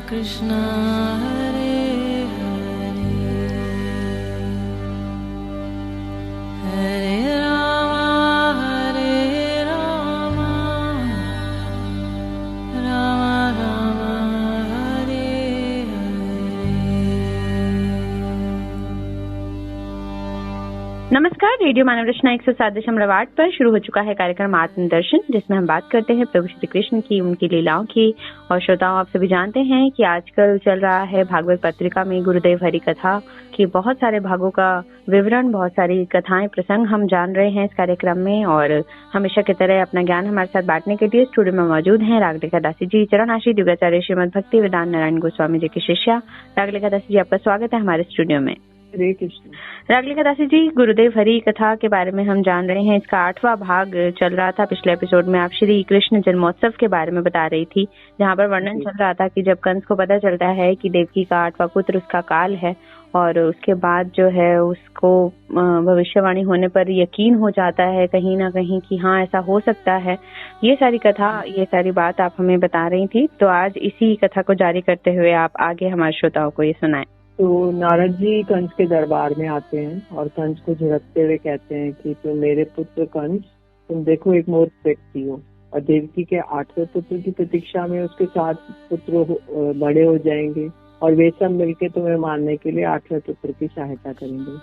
कृष्णा हरे हरे राम राम राम हरे नमस्कार। रेडियो मानव रचना 107.8 पर शुरू हो चुका है कार्यक्रम आत्मदर्शन, जिसमें हम बात करते हैं प्रभु श्री कृष्ण की, उनकी लीलाओं की। और श्रोताओं, आप सभी जानते हैं कि आजकल चल रहा है भागवत पत्रिका में गुरुदेव हरि कथा की बहुत सारे भागों का विवरण, बहुत सारी कथाएं, प्रसंग हम जान रहे हैं इस कार्यक्रम में। और हमेशा की तरह अपना ज्ञान हमारे साथ बांटने के लिए स्टूडियो में मौजूद हैं रागलेखा दासी जी, चरण आशीष युगाचार्य श्रीमद भक्ति वेदांत नारायण गोस्वामी जी की शिष्या। रागलेखा दासी जी, आपका स्वागत है हमारे स्टूडियो में। हरे कृष्ण। रागलेखा दासी जी, गुरुदेव हरि कथा के बारे में हम जान रहे हैं। इसका 8वां भाग चल रहा था। पिछले एपिसोड में आप श्री कृष्ण जन्मोत्सव के बारे में बता रही थी, जहाँ पर वर्णन चल रहा था कि जब कंस को पता चलता है कि देवकी का 8वां पुत्र उसका काल है, और उसके बाद जो है उसको भविष्यवाणी होने पर यकीन हो जाता है कहीं ना कहीं कि हाँ ऐसा हो सकता है। ये सारी कथा, ये सारी बात आप हमें बता रही थी। तो आज इसी कथा को जारी करते हुए आप आगे हमारे श्रोताओं को ये सुनाएं। तो नारद जी कंस के दरबार में आते हैं और कंस को झिड़कते हुए कहते हैं कि तुम मेरे पुत्र कंस, तुम देखो एक मूर्ख व्यक्ति हो, और देवकी के 8वें पुत्र की प्रतीक्षा में उसके 7 पुत्र बड़े हो जाएंगे और वे सब मिलकर तुम्हें मारने के लिए 8वें पुत्र की सहायता करेंगे।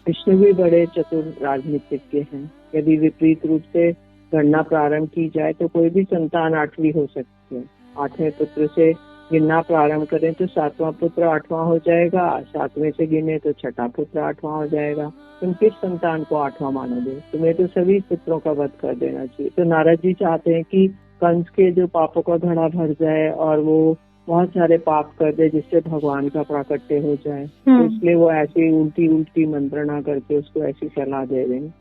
कृष्ण भी बड़े चतुर राजनीतिज्ञ हैं। यदि विपरीत रूप से गणना प्रारंभ की जाए तो कोई भी संतान 8वीं हो सकती है। 8वें पुत्र से गिनना प्रारंभ करें तो 7वां पुत्र 8वां हो जाएगा, 7वें से गिने तो 6ठा पुत्र 8वां हो जाएगा। तुम किस संतान को 8वां मानोगे? तुम्हें तो सभी पुत्रों का वध कर देना चाहिए। तो नारद जी चाहते हैं कि कंस के जो पापों का घड़ा भर जाए और वो बहुत सारे पाप कर दे जिससे भगवान का प्राकट्य हो जाए। तो इसलिए वो ऐसी उल्टी मंत्रणा करके उसको ऐसी सलाह दे रहे हैं।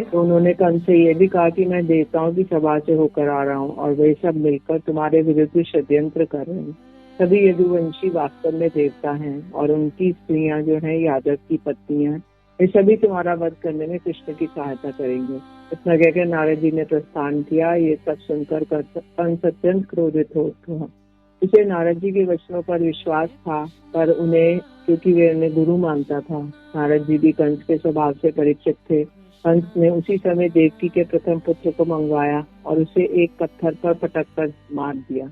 तो उन्होंने कंस से ये भी कहा कि मैं देवताओं की सभा से होकर आ रहा हूँ और वे सब मिलकर तुम्हारे विरुद्ध षड्यंत्र कर रहे हैं। सभी यदुवंशी वास्तव में देवता हैं और उनकी स्त्रियां जो हैं यादव की पत्नियां, ये सभी तुम्हारा वध करने में कृष्ण की सहायता करेंगे। इतना कहकर नारद जी ने प्रस्थान किया। ये सब सुनकर कंस अत्यंत क्रोधित हो उठा। उसे नारद जी के वचनों पर विश्वास था, पर उन्हें क्योंकि वे उन्हें गुरु मानता था, नारद जी भी कंस के स्वभाव से परिचित थे। कंस ने उसी समय देवकी के प्रथम पुत्र को मंगवाया और उसे एक पत्थर पर पटक कर मार दिया।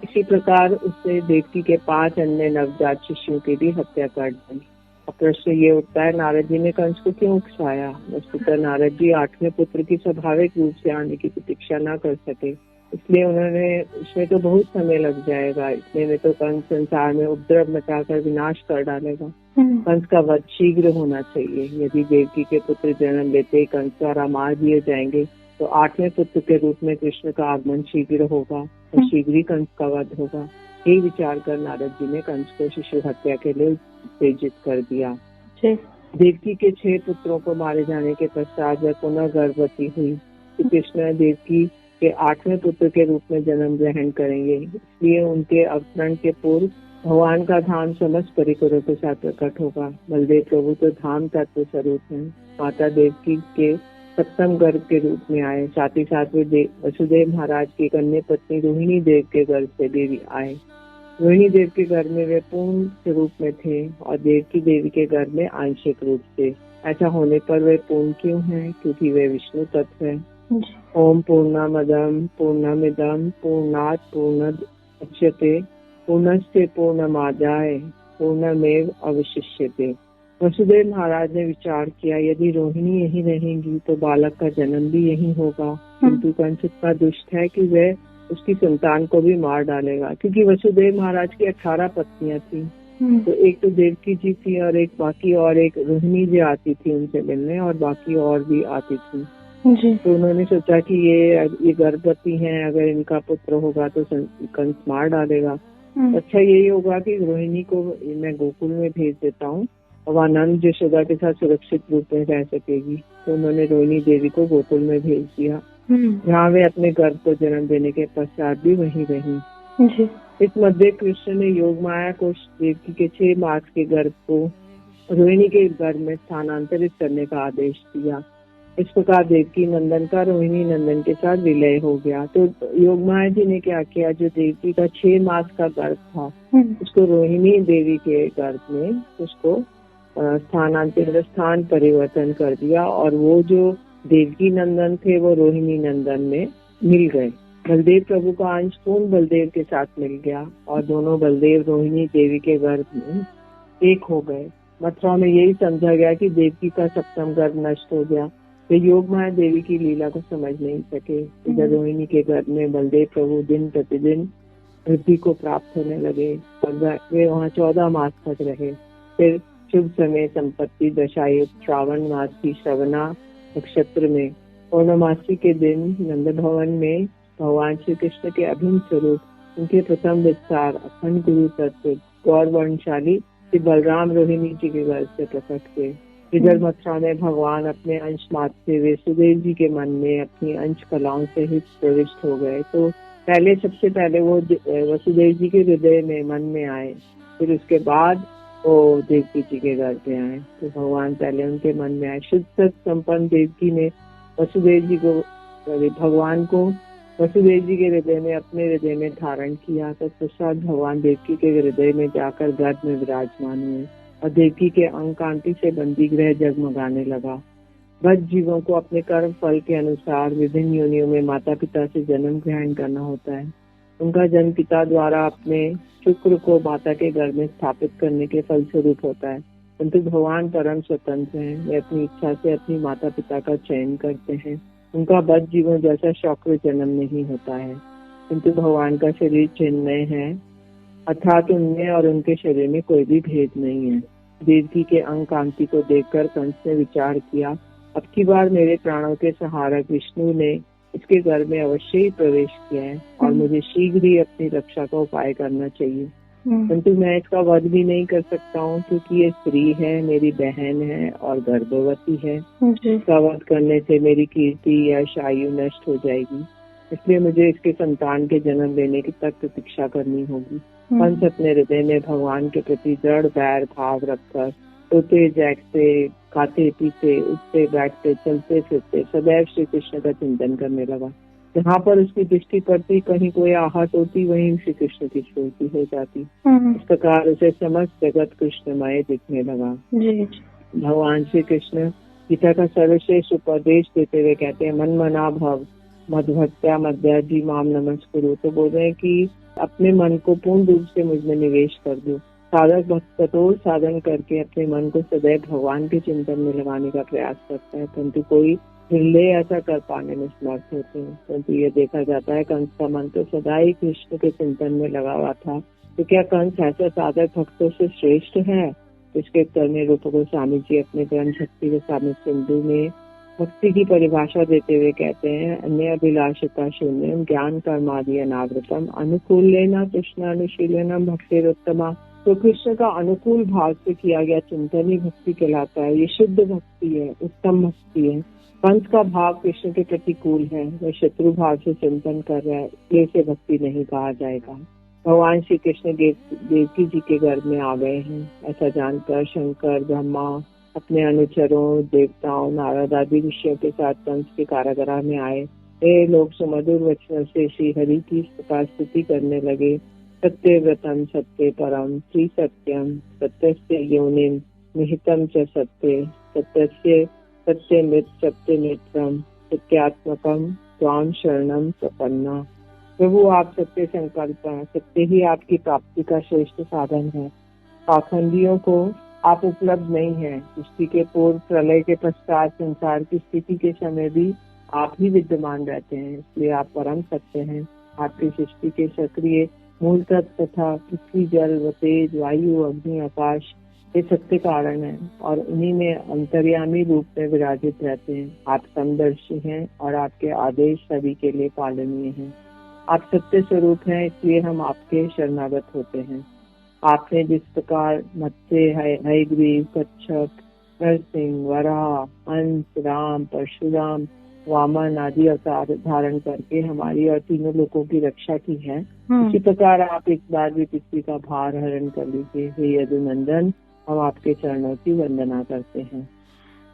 इसी प्रकार उसने देवकी के 5 अन्य नवजात शिशुओं की भी हत्या कर दी। अब प्रश्न ये उठता है, नारद जी ने कंस को क्यों उकसाया? वस्तुतः नारद जी 8वें पुत्र की स्वाभाविक रूप से आने की प्रतीक्षा न कर सके, इसलिए उन्होंने इसमें तो बहुत समय लग जाएगा, इसलिए में तो कंस संसार में उपद्रव मचाकर विनाश कर डालेगा। कंस का वध शीघ्र होना चाहिए। यदि देवकी के पुत्र जन्म लेते ही कंस द्वारा मार दिए जाएंगे तो 8वें पुत्र के रूप में कृष्ण का आगमन शीघ्र होगा और शीघ्र ही कंस का वध होगा। यही विचार कर नारद जी ने कंस को शिशु हत्या के लिए उत्तेजित कर दिया। देवकी के 6 पुत्रों को मारे जाने के पश्चात वह पुनः गर्भवती हुई। कृष्ण देवकी के 8वें पुत्र के रूप में जन्म ग्रहण करेंगे, इसलिए उनके अवतरण के पूर्व भगवान का धाम समस्त परिकरों के साथ प्रकट होगा। बलदेव प्रभु तो धाम तत्व स्वरूप हैं। माता देवकी के 7वें गर्भ के रूप में आए। साथ ही साथ वे वसुदेव महाराज की कन्या पत्नी रोहिणी देव के गर्भ से भी आए। रोहिणी देव के गर्भ में वे पूर्ण स्वरूप में थे और देवकी देवी के गर्भ में आंशिक रूप से। ऐसा होने पर वे पूर्ण क्यों हैं? क्योंकि वे विष्णु तत्व है। ओम पूर्णमदं पूर्णमिदं पूर्णात् पूर्णमुदच्यते पूर्णस्य पूर्णमादाय पूर्णमेव अवशिष्यते। वसुदेव महाराज ने विचार किया, यदि रोहिणी यहीं रहेंगी तो बालक का जन्म भी यहीं होगा, किंतु कंस इतना दुष्ट है कि वह उसकी संतान को भी मार डालेगा। क्योंकि वसुदेव महाराज की 18 पत्नियां थी, तो एक तो देवकी जी थी और एक बाकी और एक रोहिणी जी आती थी उनसे मिलने, और बाकी और भी आती थी। तो उन्होंने सोचा कि ये गर्भवती हैं, अगर इनका पुत्र होगा तो कंस मार डालेगा। अच्छा यही होगा कि रोहिणी को मैं गोकुल में भेज देता हूँ और वहाँ नंद यशोदा के साथ सुरक्षित रूप में रह सकेगी। तो उन्होंने रोहिणी देवी को गोकुल में भेज दिया, जहाँ वे अपने गर्भ को जन्म देने के पश्चात भी वहीं रही। इस मध्य कृष्ण ने योग माया को देवकी के 6 मास के गर्भ को रोहिणी के गर्भ में स्थानांतरित करने का आदेश दिया। इस प्रकार देवकी नंदन का रोहिणी नंदन के साथ विलय हो गया। तो योगमाया जी ने क्या किया, जो देवकी का 6 मास का गर्भ था उसको रोहिणी देवी के गर्भ में उसको स्थान परिवर्तन कर दिया और वो जो देवकी नंदन थे वो रोहिणी नंदन में मिल गए। बलदेव प्रभु का अंश पूर्ण बलदेव के साथ मिल गया और दोनों बलदेव रोहिणी देवी के गर्भ में एक हो गए। मथुरा में यही समझा गया कि देवकी का सप्तम गर्भ नष्ट हो गया। वे योगमाया देवी की लीला को समझ नहीं सके। इधर रोहिणी के गर्भ में बलदेव प्रभु दिन प्रतिदिन वृद्धि को प्राप्त होने लगे और वे वहाँ 14 मास तक रहे। फिर शुभ समय संपत्ति दशायुक्त श्रावण मास की श्रवणा नक्षत्र में पूर्णमासी के दिन नंद भवन में भगवान श्री कृष्ण के अभिन्न स्वरूप उनके प्रथम विस्तार अखंड गुरु तत्व गौरवशाली श्री बलराम रोहिणी जी के गर्भ से प्रकट हुए। इधर मथुरा में भगवान अपने अंश मात्र से वसुदेव जी के मन में अपनी अंश कलाओं से ही प्रविष्ट हो गए। तो सबसे पहले वो वसुदेव जी के हृदय में मन में आए, फिर उसके बाद वो देवकी जी के घर पे आए। तो भगवान पहले उनके मन में आए। शुद्ध सत संपन्न देवकी ने वसुदेव जी को भगवान को वसुदेव जी के हृदय में अपने हृदय में धारण किया। तत्पश्चात भगवान देवकी के हृदय में जाकर गर्भ में विराजमान हुए और देवकी के अंग कांति से बंदी ग्रह जगमगाने लगा। बद्ध जीवों को अपने कर्म फल के अनुसार विभिन्न योनियों में माता पिता से जन्म ग्रहण करना होता है। उनका जन्म पिता द्वारा अपने शुक्र को माता के गर्भ में स्थापित करने के फलस्वरूप होता है, किंतु भगवान परम स्वतंत्र हैं। वे अपनी इच्छा से अपनी माता पिता का चयन करते हैं। उनका बद्ध जीवों जैसा शौक्र जन्म नहीं होता है, किंतु भगवान का शरीर चिन्मय है, अर्थात उनमें और उनके शरीर में कोई भी भेद नहीं है। देवकी के अंग कांति को देखकर कंस ने विचार किया, अब की बार मेरे प्राणों के सहारक विष्णु ने इसके गर्भ में अवश्य ही प्रवेश किया है और मुझे शीघ्र ही अपनी रक्षा का उपाय करना चाहिए, परंतु मैं इसका वध भी नहीं कर सकता हूँ क्योंकि ये स्त्री है, मेरी बहन है और गर्भवती है। इसका वध करने से मेरी कीर्ति यश आयु नष्ट हो जाएगी, इसलिए मुझे इसके संतान के जन्म लेने की तक प्रतीक्षा करनी होगी। कंस अपने हृदय में भगवान के प्रति दृढ़ बैर भाव रखकर सोते जागते खाते पीते उठते बैठते चलते फिरते सदैव श्री कृष्ण का चिंतन करने लगा। जहाँ पर उसकी दृष्टि पड़ती कहीं कोई आहत होती वहीं श्री कृष्ण की स्मृति हो जाती। इस प्रकार उसे समस्त जगत कृष्णमय दिखने लगा। भगवान श्री कृष्ण गीता का सर्वश्रेष्ठ उपदेश देते हुए कहते हैं, मन मना भव मधुभक्त्या मध्याजी माम नमस्कुरु। तो बोल रहे हैं कि अपने मन को पूर्ण रूप से मुझ में निवेश कर दो। साधक भक्त कठोर साधन करके अपने मन को सदैव भगवान के चिंतन में लगाने का प्रयास करता है, परंतु कोई विरले ऐसा कर पाने में समर्थ होते हैं। परंतु ये देखा जाता है कंस का मन तो सदा ही कृष्ण के चिंतन में लगा हुआ था। तो क्या कंस ऐसा साधक भक्तों से श्रेष्ठ है? इसके उत्तर में रूप गोस्वामी जी अपने ग्रंथ शक्ति के सामने सिंधु में भक्ति की परिभाषा देते हुए कहते हैं, अन्य अभिलाषिता शून्यम ज्ञान कर्मादि अनावृतम अनुकूल लेना कृष्णानुशीलनम भक्तिरोत्तमा। तो कृष्ण का अनुकूल भाव से किया गया चिंतन ही भक्ति कहलाता है। ये शुद्ध भक्ति है, उत्तम भक्ति है। कंस का भाव कृष्ण के प्रतिकूल है, वह शत्रु भाव से चिंतन कर रहा है, इसलिए इसे भक्ति नहीं कहा जाएगा। भगवान श्री कृष्ण देवकी जी के गर्भ में आ गए हैं। ऐसा जानकर शंकर ब्रह्मा अपने अनुचरों देवताओं नारद आदि ऋषियों के साथ कंस के कारागृह में आए। वे लोग सुमधुर वचनों से श्री हरि की प्रकार स्तुति करने लगे। सत्य व्रतम सत्य परम श्री सत्यम सत्यस्य योनिम निहितम च सत्य सत्यस्य सत्यमित सत्यमित्रम सत्यात्मकम त्वाम शरणम प्रपन्ना। प्रभु आप सत्य संकल्प हैं, सत्य ही आपकी प्राप्ति का श्रेष्ठ साधन है। पाखंडियों को आप उपलब्ध नहीं है। सृष्टि के पूर्व प्रलय के पश्चात संसार की स्थिति के समय भी आप ही विद्यमान रहते हैं, इसलिए आप परम सत्य हैं। आपकी सृष्टि के सक्रिय मूल तत्व तथा पृथ्वी जल व तेज वायु अग्नि आकाश ये सत्य कारण है और उन्हीं में अंतर्यामी रूप में विराजित रहते हैं। आप समदर्शी हैं और आपके आदेश सभी के लिए पालनीय हैं। आप सत्य स्वरूप हैं, इसलिए हम आपके शरणागत होते हैं। आपने जिस प्रकार मत्स्य हयग्रीव कच्छप नरसिंह वराह हंस राम परशुराम वामन आदि अवतार धारण करके हमारी और तीनों लोगों की रक्षा की है, इसी प्रकार आप एक बार भी पृथ्वी का भार हरण कर लीजिए। हे यदुनंदन, हम आपके चरणों की वंदना करते हैं।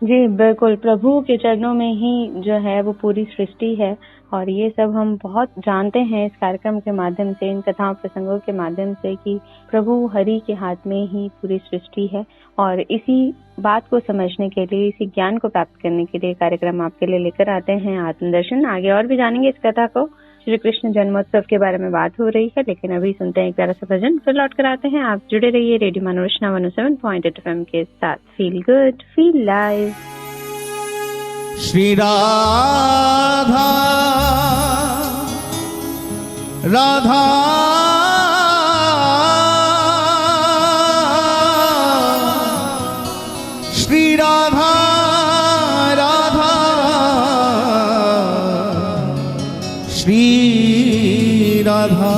जी बिल्कुल, प्रभु के चरणों में ही जो है वो पूरी सृष्टि है और ये सब हम बहुत जानते हैं इस कार्यक्रम के माध्यम से, इन कथाओं प्रसंगों के माध्यम से कि प्रभु हरि के हाथ में ही पूरी सृष्टि है। और इसी बात को समझने के लिए, इसी ज्ञान को प्राप्त करने के लिए कार्यक्रम आपके लिए लेकर आते हैं आत्मदर्शन। आगे और भी जानेंगे इस कथा को, श्री कृष्ण जन्मोत्सव के बारे में बात हो रही है, लेकिन अभी सुनते हैं एक प्यारा सा भजन, फिर लौट कर आते हैं। आप जुड़े रहिए रेडियो मनोरचना 107.8 FM के साथ। Feel good, feel live. Shri Radha Radha Shri Radha Radha Shri Radha.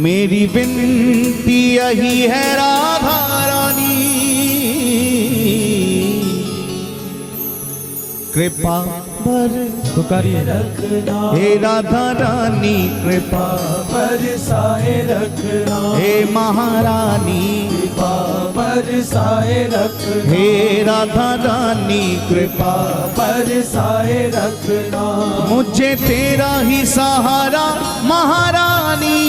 मेरी विनती यही है राधा रानी, कृपा पुकारिए रखना हे राधा रानी, कृपा बरसाए रखना हे महारानी, कृपा बरसाए रखना हे राधा रानी, कृपा बरसाए रखना। मुझे तेरा ही सहारा महारानी,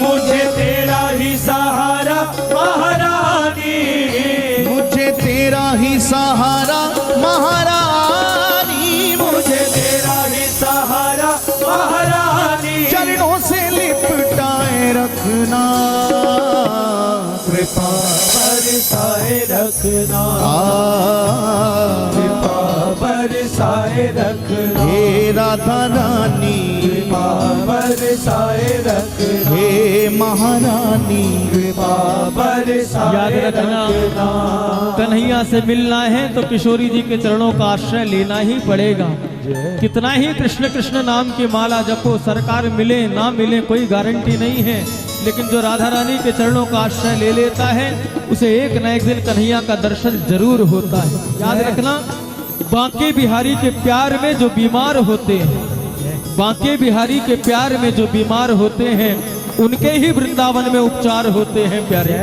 मुझे तेरा ही सहारा महारानी, मुझे तेरा ही सहारा महारानी, मुझे तेरा ही सहारा महारानी। चरणों से लिपटाए रखना, कृपा बरसाए रखना कृपा बरसाए रखना हे राधा रानी, कृपा बरसाए रखना हे महारानी, कृपा बरसाए याद रखना, कन्हैया से मिलना है तो किशोरी जी के चरणों का आश्रय लेना ही पड़ेगा। कितना ही कृष्ण कृष्ण नाम की माला जपो, सरकार मिले ना मिले कोई गारंटी नहीं है, लेकिन जो राधा रानी के चरणों का आश्रय ले लेता है उसे एक न एक दिन कन्हैया का दर्शन जरूर होता है। याद रखना, बांके बिहारी के प्यार में जो बीमार होते हैं, बांके बिहारी के प्यार में जो बीमार होते हैं, उनके ही वृंदावन में उपचार होते हैं प्यारे,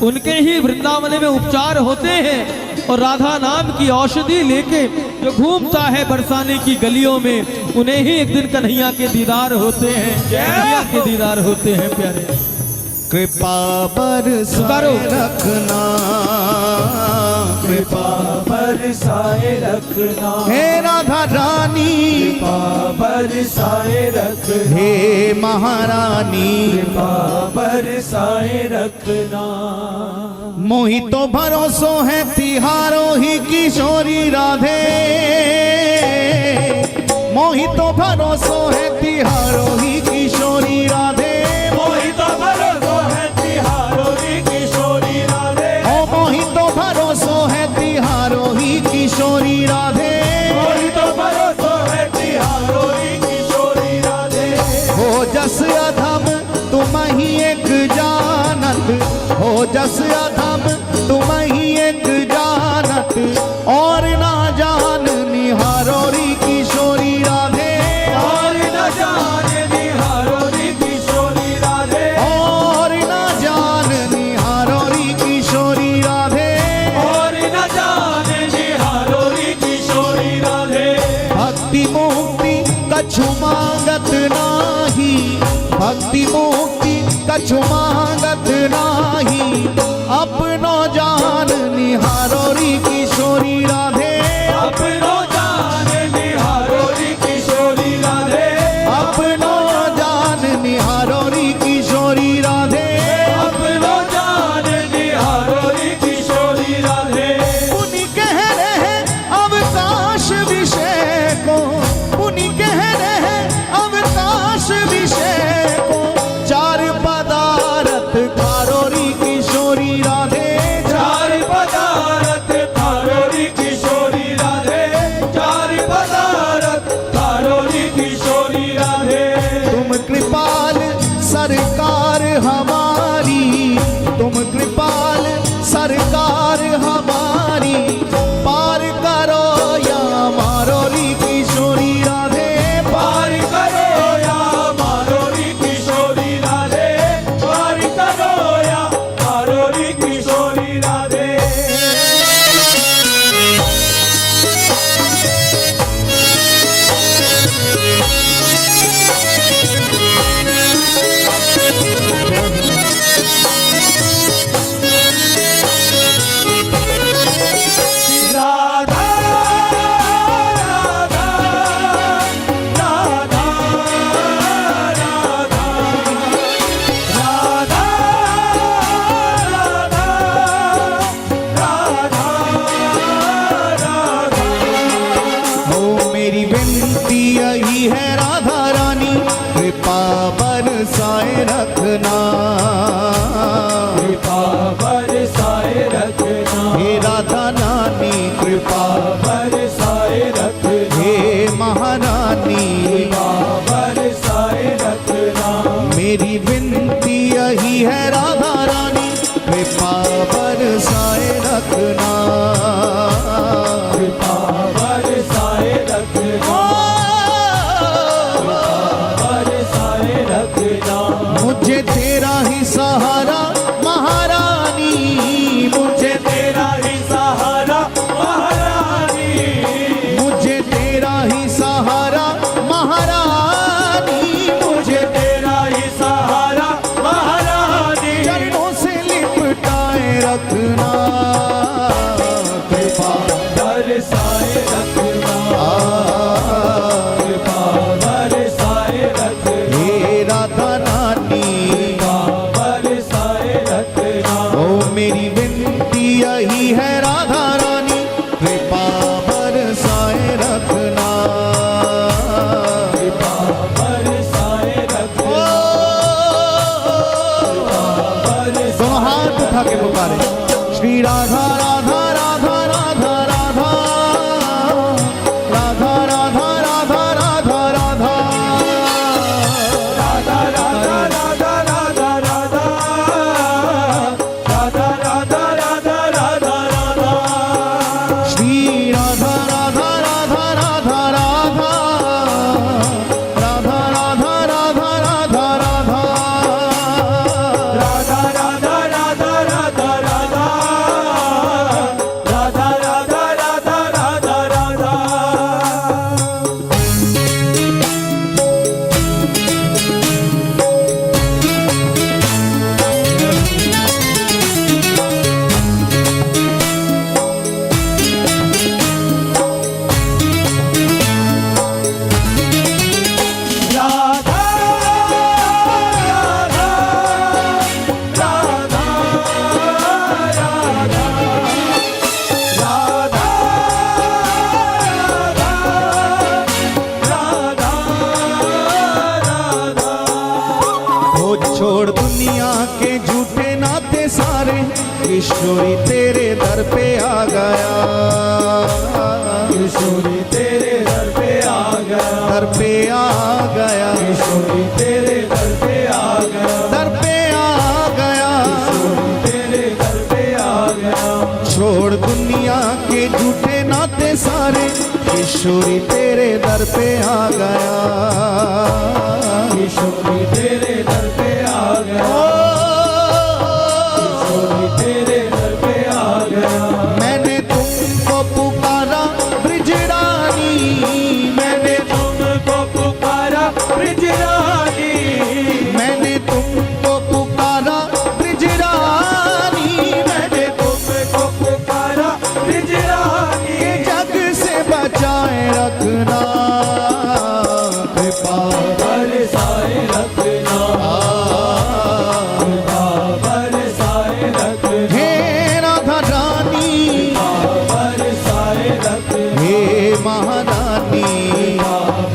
उनके ही वृंदावन में उपचार होते हैं। और राधा नाम की औषधि लेके जो घूमता है बरसाने की गलियों में, उन्हें ही एक दिन कन्हैया के दीदार होते हैं, कन्हैया के दीदार होते हैं प्यारे। कृपा बरसाए रखना, कृपा बरसाए रखना हे राधा रानी, कृपा बरसाए रखना हे महारानी, कृपा बरसाए रखना। मोहि तो भरोसो है तिहारो ही किशोरी राधे, मोहि तो भरोसो है तिहारो ही किशोरी राधे, मोहि तो भरोसो है तिहारो ही किशोरी राधे, ओ मोहि तो भरोसो है तिहारो ही किशोरी राधे, मोहि तो भरोसो है तिहारो ही किशोरी राधे। हो जस अधम तुम ही एक जानत, हो जस अधम तुम ही एक जानत, और ना जान निहारोरी किशोरी राधे, और न जाने निहारोरी किशोरी राधे, और ना जान निहारोरी किशोरी राधे, और न जाने निहारोरी किशोरी राधे। भक्ति मुक्ति कछु मांगत नाही, भक्ति मुक्ति कछु मांगत नाही, अपनो जान निहारोरी किशोरी राधे, अपनो जाने निहारोरी किशोरी राधे, अपनो जान निहारोरी किशोरी राधे, अपनो जाने निहारोरी किशोरी राधे। मुनि कह रहे अवकाश विषय को, मुनि कह रहे अवकाश विषय को, चार पदार्थ खारोरी किशोरी राधे, चार पदार्थ खारोरी किशोरी बरसाए रखना, कृपा बरसाए रखना, हे राधा रानी कृपा बरसाए रखना, ओ मेरी विनती यही है राधा रानी, कृपा बरसाए रखना। कृपा बरसाए रखना, दोनों हाथ उठा के पुकारे श्री राधा राधा राधा राधा राधा राधा राधा राधा राधा राधा राधा राधा राधा राधा राधा, राधा राधा राधा राधा राधा, श्री राधा राधा राधा राधा राधा राधा राधा राधा राधा राधा राधा राधा राधा राधा राधा, राधा राधा राधा राधा राधा। राधा राधा राधा राधा, राधा राधा राधा। हो छोड़ दुनिया के झूठे नाते सारे, किशोरी तेरे दर पे आ गया, किशोरी तेरे दर पे आ गया, दर पे आ गया, किशोरी तेरे दर पे आ गया, दर पे आ गया। तेरे दर पे आ गया। छोड़ दुनिया के झूठे नाते सारे, किशोरी तेरे दर पे आ गया, किशोरी तेरे दर पे आ गया, किशोरी तेरे दर पे आ गया। मैंने तुमको पुकारा ब्रिजरानी, मैंने तुमको पुकारा ब्रिजरानी, मैंने तुमको पुकारा ब्रिजरानी, मैंने तुमको पुकारा ब्रिजरानी, के जग से बचाए रखना, कृपा बरसाए रखना, कृपा बरसाए रखना, हे राधा रानी, बरसाए रखना, हे महारानी,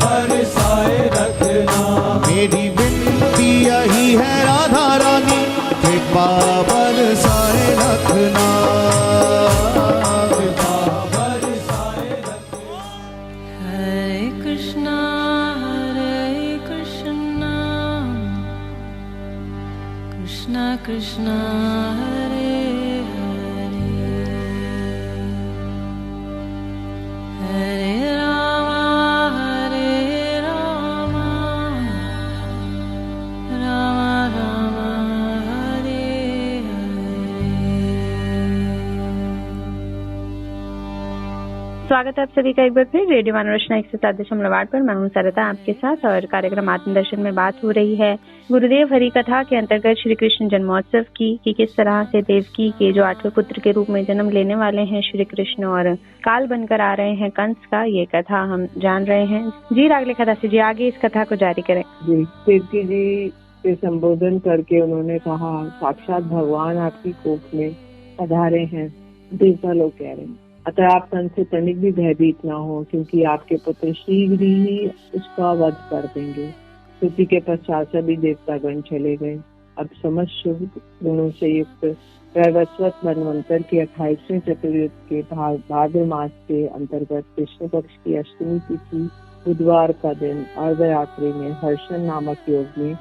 बरसाए रखना, मेरी विनती यही है राधा रानी, कृपा बरसाए रखना। कृपा बरसाए रखना। Hare Krishna, Krishna Krishna, Hare Hare, Hare Rama, Rama Rama, Hare स्वागत है आप सभी का एक बार फिर रेडियो मनोरचना 107.8 पर। मैं हूं सरिता आपके साथ और कार्यक्रम आत्मदर्शन में बात हो रही है गुरुदेव हरि कथा के अंतर्गत श्री कृष्ण जन्मोत्सव की कि किस तरह से देवकी के जो 8वें पुत्र के रूप में जन्म लेने वाले हैं श्री कृष्ण और काल बनकर आ रहे हैं कंस का, ये कथा हम जान रहे हैं। जी रागले कथा से जी आगे इस कथा को जारी करें। जी देवकी जी के संबोधन करके उन्होंने कहा साक्षात भगवान आपकी कोख में पधारे हैं। देवता लोग कह रहे हैं अतः आप कंस से तनिक भी भयभीत न हो, क्योंकि आपके पुत्र शीघ्र ही उसका वध कर देंगे। स्तुति के पश्चात सभी देवतागण चले गए। अब समस्त शुभ गुणों से युक्त वैवस्वत मनवंतर के 28वें चतुर्युग के भाद्र मास के अंतर्गत कृष्ण पक्ष की अष्टमी तिथि बुधवार का दिन अर्धरात्रि में हर्षण नामक योग में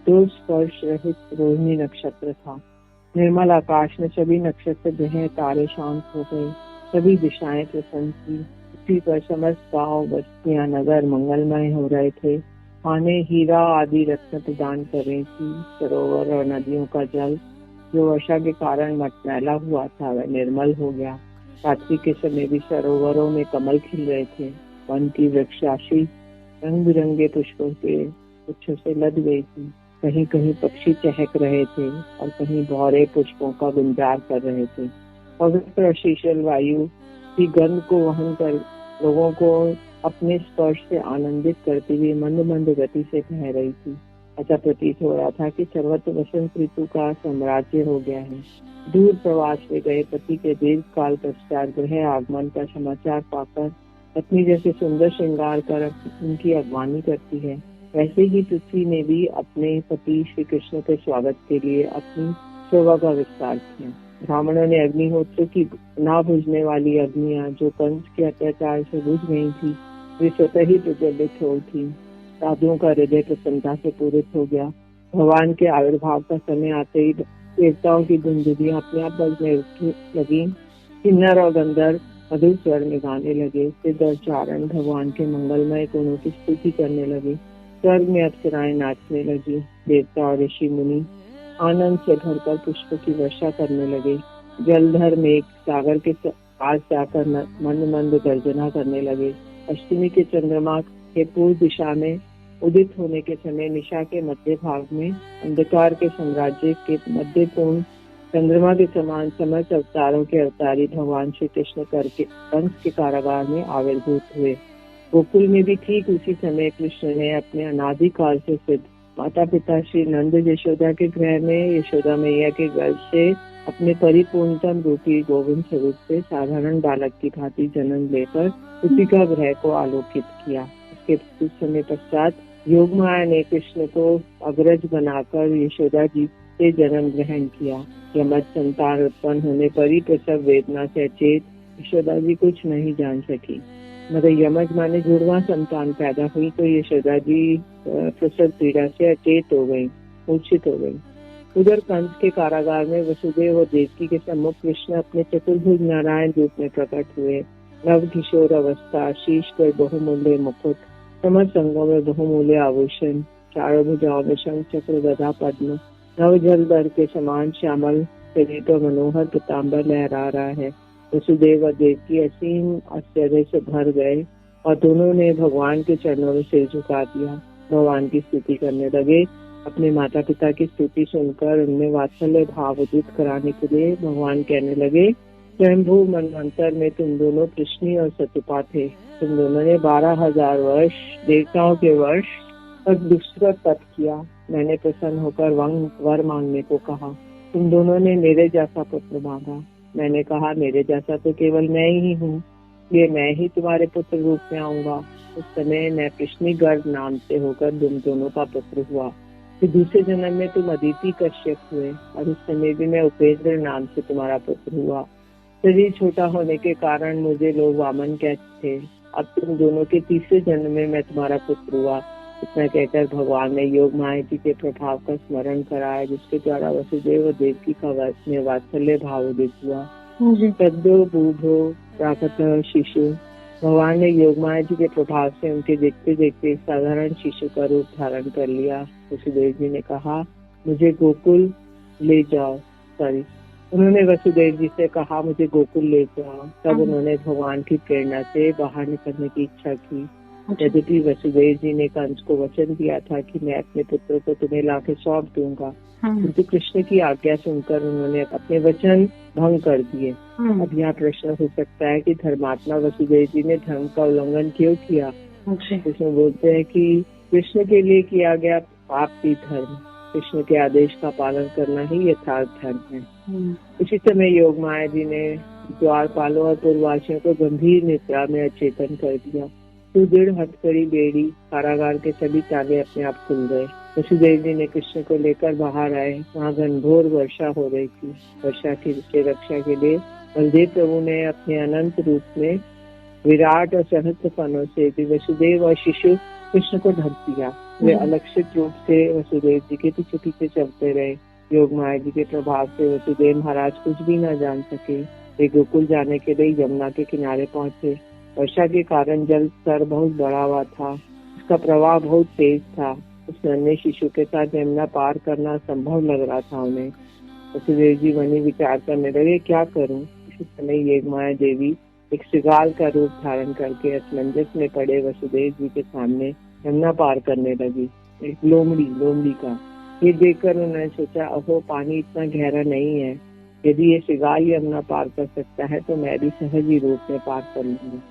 दो स्पर्श रहित रोहिणी नक्षत्र था। निर्मल आकाश में सभी नक्षत्र ग्रह तारे शांत हो गए, सभी दिशाएं प्रसन्न थी। पृथ्वी पर समस्त गांव बस्तियां नगर मंगलमय हो रहे थे। खाने हीरा आदि रत्न प्रदान कर रही थी। सरोवर और नदियों का जल जो वर्षा के कारण मटमैला हुआ था वह निर्मल हो गया। रात्रि के समय भी सरोवरों में कमल खिल रहे थे। वन की वृक्षराशि रंग बिरंगे पुष्पों के गुच्छों से लद गई थी। कहीं कहीं पक्षी चहक रहे थे और कहीं भौरे पुष्पों का गुंजार कर रहे थे। पवित्र और शीतल वायु की गंध को वहन कर लोगों को अपने स्पर्श से आनंदित करती हुई मंद मंद गति से बह रही थी। ऐसा प्रतीत हो रहा था कि सर्वत्र वसंत ऋतु का साम्राज्य हो गया है। दूर प्रवास में गए पति के दीर्घ काल पश्चात गृह आगमन का समाचार पाकर पत्नी जैसे सुंदर श्रृंगार कर उनकी अगवानी करती है, वैसे ही पृथ्वी ने भी अपने पति श्री कृष्ण के स्वागत के लिए अपनी शोभा का विस्तार किया। ब्राह्मणों ने अग्निहोत्र की ना बुझने वाली अग्नियां जो कंस के अत्याचार से बुझ गई थी, वे स्वतः ही प्रज्वलित हो उठी। साधुओं का हृदय प्रसन्नता से पूरित हो गया। भगवान के आविर्भाव का समय आते ही देवताओं की धुंधुलियां अपने आप बजने लगी। किन्नर और गंधर्व मधुर स्वर में गाने लगे। सिद्ध और चारण भगवान के मंगलमय गुणों की स्तुति करने लगे। स्वर्ग में अप्सराएं नाचने लगी। देवता और ऋषि मुनि आनंद से भरकर पुष्प की वर्षा करने लगे। जलधर मेघ सागर के पास जाकर मंद मंद गर्जना करने लगे। अष्टमी के चंद्रमा के पूर्व दिशा में उदित होने के समय निशा के मध्य भाग में अंधकार के साम्राज्य के मध्य पूर्ण चंद्रमा के समान समस्त अवतारों के अवतारी भगवान श्री कृष्ण करके कंस के कारागार में आविर्भूत हुए। गोकुल में भी ठीक उसी समय कृष्ण ने अपने अनादिकाल से सिद्ध माता पिता श्री नंद यशोदा के गृह में यशोदा मैया के गर्भ से अपने परिपूर्णतम रूपी गोविंद स्वरूप से साधारण बालक की भांति जन्म लेकर उसी का गृह को आलोकित किया। उसके कुछ समय पश्चात योगमाया ने कृष्ण को अग्रज बनाकर यशोदा जी से जन्म ग्रहण किया। यमज संतान उत्पन्न होने पर ही प्रसव वेदना से अचेत यशोदा जी कुछ नहीं जान सकी। मतलब यमज माने जुड़वा संतान पैदा हुई तो यशोदा जी प्रसव पीड़ा से अचेत हो गई, मूर्छित हो गई। उधर कंस के कारागार में वसुदेव और देवकी के सम्मुख कृष्ण अपने चतुर्भुज नारायण रूप में प्रकट हुए। नव किशोर अवस्था, शीश पर बहुमूल्य मुकुट, समर संगों में बहुमूल्य आभूषण, चारों भुजाओं में शंख चक्र गदा पद्म, नव जल दर के समान श्यामल शरीर पर मनोहर पीताम्बर लहरा रहा है। वसुदेव और देवकी असीम आश्चर्य से भर गए और दोनों ने भगवान के चरणों में सिर झुका दिया। भगवान की स्तुति करने लगे। अपने माता पिता की स्तुति सुनकर उनमें वात्सल्य भाव उदित कराने के लिए भगवान कहने लगे, स्वयंभू मनवंतर में तुम दोनों कृष्णी और सतुपा थे। तुम दोनों ने 12,000 वर्ष देवताओं के वर्ष तक दुष्कृत तप किया। मैंने प्रसन्न होकर वर मांगने को कहा। तुम दोनों ने मेरे जैसा पुत्र मांगा। मैंने कहा मेरे जैसा तो केवल मैं ही हूँ, ये मैं ही तुम्हारे पुत्र रूप में आऊंगा। उस समय मैं कृष्णी गर्भ नाम से होकर तुम दोनों का पुत्र हुआ। फिर दूसरे जन्म में तुम अदिति कश्यप हुए और उस समय भी मैं उपेंद्र नाम से तुम्हारा पुत्र हुआ। शरीर छोटा होने के कारण मुझे लोग वामन कहते थे। अब तुम दोनों के तीसरे जन्म में मैं तुम्हारा पुत्र हुआ। इतना कहकर भगवान ने योग माया जी के प्रभाव का स्मरण कराया, जिसके द्वारा वसुदेव और देवकी का वात्सल्य भाव उदित हुआ। सद्यो बूढ़ो प्राकट शिशु। भगवान ने योग माया जी के प्रभाव से उनके देखते देखते साधारण शिशु का रूप धारण कर लिया। वसुदेव जी ने कहा, मुझे गोकुल ले जाओ। उन्होंने वसुदेव जी से कहा, मुझे गोकुल ले जाओ। तब उन्होंने भगवान की प्रेरणा से बाहर निकलने की इच्छा की। यद्यपि वसुदेव जी ने कंस को वचन दिया था कि मैं अपने पुत्र को तुम्हें लाके सौंप दूंगा, किंतु कृष्ण की आज्ञा सुनकर उन्होंने अपने वचन भंग कर दिए। अब यहाँ प्रश्न हो सकता है कि धर्मात्मा वसुदेव जी ने धर्म का उल्लंघन क्यों किया। इसमें बोलते हैं कि कृष्ण के लिए किया गया पाप भी धर्म, कृष्ण के आदेश का पालन करना ही यथार्थ धर्म है। इसी समय योग माया जी ने द्वारपालों और पूर्ववासियों को गंभीर निद्रा में अचेतन कर दिया। सुदृढ़ हथकड़ी बेड़ी कारागार के सभी ताले अपने आप खुल गए। वसुदेव जी ने कृष्ण को लेकर बाहर आए। वहाँ घनघोर वर्षा हो रही थी। वर्षा की रक्षा के लिए बलदेव प्रभु ने अपने अनंत रूप में विराट और सहस्त्र फनों से भी वसुदेव और शिशु कृष्ण को ढक दिया। वे अलक्षित रूप से वसुदेव जी के पीछे पीछे चलते रहे। योग माया जी के प्रभाव से वसुदेव महाराज कुछ भी न जान सके। वे गोकुल जाने के लिए यमुना के किनारे पहुंचे। वर्षा के कारण जल स्तर बहुत बढ़ा हुआ था। उसका प्रवाह बहुत तेज था। उस नन्हे शिशु के साथ यमुना पार करना संभव लग रहा था उन्हें। वसुदेव जी वही विचार करने लगे, क्या करूं। इसी समय योगमाया देवी एक श्रृगाल का रूप धारण करके असमंजस में पड़े वसुदेव जी के सामने यमुना पार करने लगी। एक लोमड़ी का ये देखकर उन्होंने सोचा, अहो पानी इतना गहरा नहीं है, यदि ये श्रृंगार यमुना पार कर सकता है तो मैं भी सहज ही रूप में पार कर लूंगा।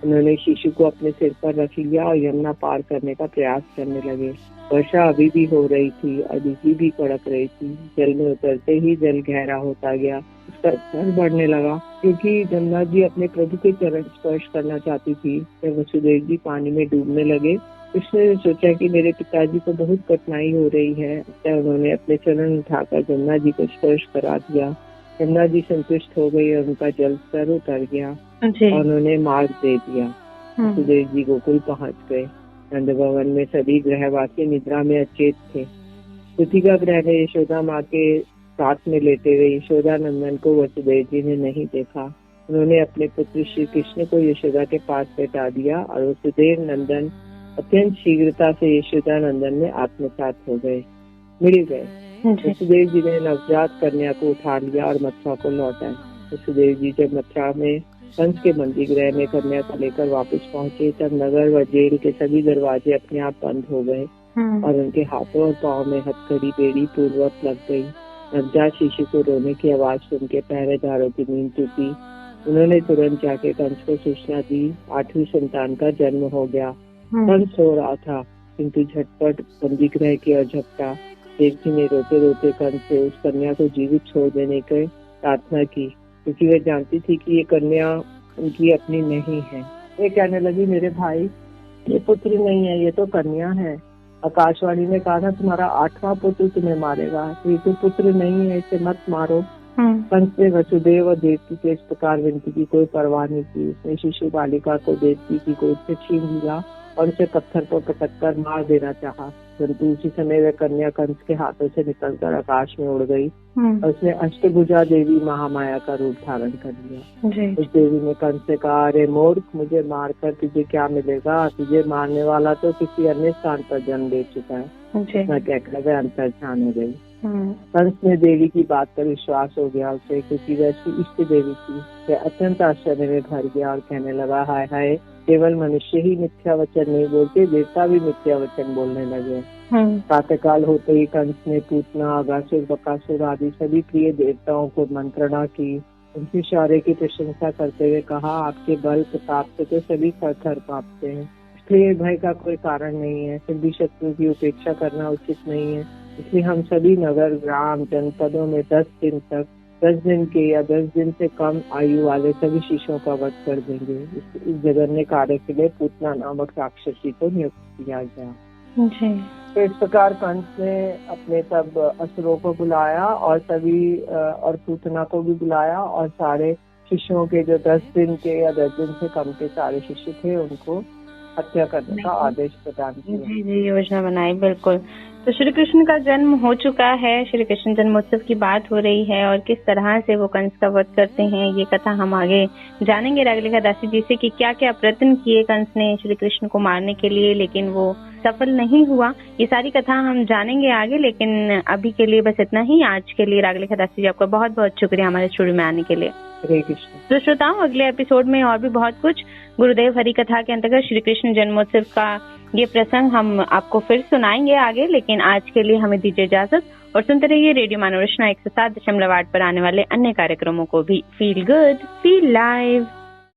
उन्होंने शिशु को अपने सिर पर रख लिया और यमुना पार करने का प्रयास करने लगे। वर्षा अभी भी हो रही थी और बिजली भी कड़क रही थी। जल में उतरते ही जल गहरा होता गया, उसका स्तर बढ़ने लगा। क्योंकि जमुना जी अपने प्रभु के चरण स्पर्श करना चाहती थी, जब वसुदेव जी पानी में डूबने लगे, कृष्ण ने सोचा कि मेरे पिताजी को बहुत कठिनाई हो रही है, अतः उन्होंने अपने चरण उठाकर जमुना जी को स्पर्श करा दिया। जमुना जी संतुष्ट हो गई और उनका जल स्तर उतर गया और उन्होंने मार्ग दे दिया। वसुदेव जी गोकुल पहुंच गए। नंद भवन में सभी ग्रहवासी निद्रा में अचेत थे। कृतिका ग्रह में यशोदा माँ के साथ में लेटे हुए यशोदा नंदन को वसुदेव जी ने नहीं देखा। उन्होंने अपने पुत्र श्री कृष्ण को यशोदा के पास बैठा दिया और वसुदेव नंदन अत्यंत शीघ्रता से यशोदा नंदन में आत्मसात हो गए, मिल गए। वसुदेव जी ने नवजात कन्या को उठा लिया और मथुरा को लौटाया। वसुदेव जी जब मथुरा में कंस के बंदी गृह में कन्या को लेकर वापस पहुंचे, तब नगर व जेल के सभी दरवाजे अपने आप बंद हो गए और उनके हाथों और पाँव में हथकड़ी बेड़ी पूर्वक लग गई। नवजात शिशु को रोने की आवाज सुन के पहरेदारों की नींद टूटी। उन्होंने तुरंत जाके कंस को सूचना दी। 8वीं संतान का जन्म हो गया। कंस सो रहा था, किंतु झटपट बंदी गृह की ओर झपटा। देवकी ने रोते रोते कंस से उस कन्या को जीवित छोड़ देने की प्रार्थना की, क्योंकि वह जानती थी कि ये कन्या उनकी अपनी नहीं है। वे कहने लगी, मेरे भाई, ये पुत्र नहीं है, ये तो कन्या है। आकाशवाणी ने कहा था तुम्हारा 8वां पुत्र तुम्हें मारेगा, ये तो पुत्र नहीं है, इसे मत मारो। कंस ने वसुदेव और देवकी के इस प्रकार विनती की कोई परवाह नहीं की। उसने शिशु बालिका को देवकी की गोद से छीन लिया और उसे पत्थर पर पटक कर मार देना चाहा, परंतु उसी समय वह कन्या कंस के हाथों से निकलकर आकाश में उड़ गई और उसने अष्टभुजा देवी महामाया का रूप धारण कर लिया। उस देवी ने कंस से कहा, अरे मूर्ख, मुझे मारकर तुझे क्या मिलेगा? तुझे मारने वाला तो किसी अन्य स्थान पर जन्म ले चुका है। मैं कहकर वह अंतर्ध्यान हो गई। कंस ने देवी की बात पर विश्वास हो गया उसे, क्योंकि वह उसकी इष्ट देवी थी। वह अत्यंत आश्चर्य में भर गया और कहने लगा, हाय हाय, केवल मनुष्य ही मिथ्या वचन नहीं बोलते, देवता भी मिथ्या वचन बोलने लगे। प्रातःकाल होते ही कंस ने पूतना, अगासुर, बकासुर आदि सभी प्रिय देवताओं को मंत्रणा की। उनके शौर्य की प्रशंसा करते हुए कहा, आपके बल प्रताप से तो सभी थर थर कांपते हैं, इसलिए भय का कोई कारण नहीं है। फिर भी शत्रु की उपेक्षा करना उचित नहीं है, इसलिए हम सभी नगर, ग्राम, जनपदों में 10 दिन के या 10 दिन से कम आयु वाले सभी शिशुओं का वध कर देंगे। इस जघन्य कार्य के लिए पूतना नामक राक्षसी को नियुक्त किया गया। तो इस प्रकार कंस ने अपने सब असुरों को बुलाया और सभी और पूतना को भी बुलाया और सारे शिशुओं के जो 10 दिन के या 10 दिन से कम के सारे शिशु थे उनको हत्या करने का आदेश प्रदान किया। जी, योजना बनाई। बिल्कुल। तो श्री कृष्ण का जन्म हो चुका है, श्री कृष्ण जन्मोत्सव की बात हो रही है और किस तरह से वो कंस का वध करते हैं, ये कथा हम आगे जानेंगे रागलिका दासी जी से कि क्या क्या प्रयत्न किए कंस ने श्री कृष्ण को मारने के लिए, लेकिन वो सफल नहीं हुआ। ये सारी कथा हम जानेंगे आगे, लेकिन अभी के लिए बस इतना ही। आज के लिए रागलिका दासी जी आपका बहुत बहुत शुक्रिया हमारे स्टूडियो में आने के लिए। हरे कृष्ण। तो श्रोताओं, अगले एपिसोड में और भी बहुत कुछ गुरुदेव हरि कथा के अंतर्गत श्री कृष्ण जन्मोत्सव का ये प्रसंग हम आपको फिर सुनाएंगे आगे, लेकिन आज के लिए हमें दीजिए इजाजत और सुनते रहिए रेडियो मनोरचना 107.8 पर आने वाले अन्य कार्यक्रमों को भी। Feel good, feel live.